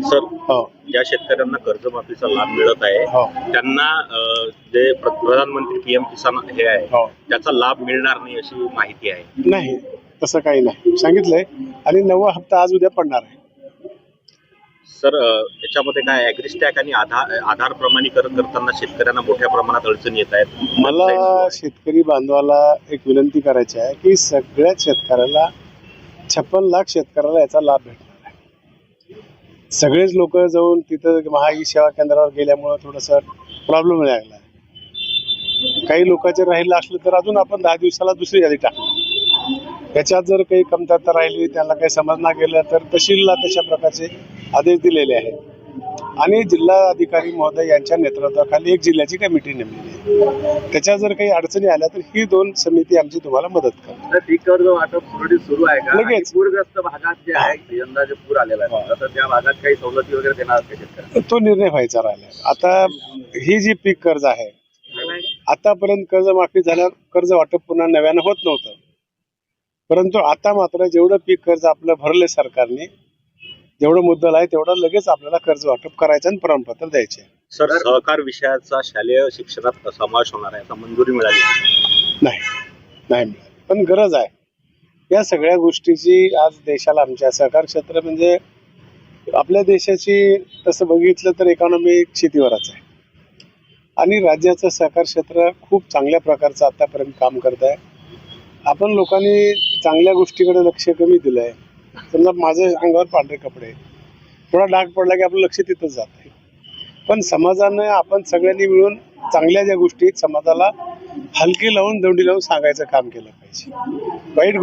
Sir, हो ज्या शेतकऱ्यांना कर्जमाफीचा लाभ मिळत आहे हो त्यांना जे प्रधानमंत्री पीएम किसान हे आहे हो त्याचा लाभ मिळणार नाही अशी माहिती आहे. नाही, तसं काही नाही सांगितलंय. आणि 9वा हप्ता आज उद्या पडणार आहे. सर, याच्यामध्ये काय ॲग्रिस्टॅक आणि आधार प्रमाणीकरण करताना शेतकऱ्यांना मोठ्या प्रमाणात अडचणी येत आहेत. मला शेतकरी बांधवाला एक विनंती करायची आहे की सगळ्याच शेतकऱ्याला 56 लाख शेतकऱ्याला याचा लाभ भेटणार आहे. सगळेच लोक जाऊन तिथं महाई सेवा केंद्रावर गेल्यामुळं थोडंसं प्रॉब्लेम लागला. काही लोकांचे राहिलं असलं तर अजून आपण 10 दिवसाला दुसरी यादी टाकणार. त्याच्यात जर काही कमतरता राहिली, त्यांना काही समजणार गेलं तर तहसीलला तशा प्रकारचे आदेश दिलेले आहेत. आणि जिल्हा अधिकारी महोदय यांच्या नेतृत्वाखाली एक जिल्ह्याची कमिटी नेमलेली आहे. त्याच्यात जर काही अडचणी आल्या तर ही 2 समिती आमची तुम्हाला मदत करणार. पीक कर्ज वाटप सुरू आहे का? लगेच. पूरग्रस्त भागात जे आहे यंदा जे पूर आलेला आहे तर त्या भागात काही सवलती वगैरे देणार का शेतकऱ्यांना? तो निर्णय व्हायचा राहिला. आता ही जी पीक कर्ज आहे, आतापर्यंत कर्जमाफी झाल्यावर कर्ज वाटप पुन्हा नव्यानं होत नव्हतं. परंतु आता मात्र जेवढं पीक कर्ज आपलं भरले सरकारने, जेवढं मुद्दल आहे तेवढं लगेच आपल्याला कर्ज वाटप करायचं आणि प्रमाणपत्र द्यायचे. सर, सहकार विषयाचा शालेय शिक्षणात समावेश होणार आहे, आता मंजुरी मिळाली आहे? नाही मिळाली, पण गरज आहे या सगळ्या गोष्टीची. आज देशाला आमच्या सहकार क्षेत्र म्हणजे आपल्या देशाची तसं बघितलं तर इकॉनॉमी शेतीवरच आहे. आणि राज्याचं सहकार क्षेत्र खूप चांगल्या प्रकारचं आतापर्यंत काम करत आहे. आपण लोकांनी चांगल्या गोष्टीकडे लक्ष कमी दिलं आहे. समजा माझ्या अंगावर पांढरे कपडे, थोडा डाग पडला की आपलं लक्ष तिथंच जात आहे. पण समाजानं आपण सगळ्यांनी मिळून चांगल्या ज्या गोष्टी समाजाला हलकी लावून दंडी लावून सांगायचं काम केलं पाहिजे. वाईट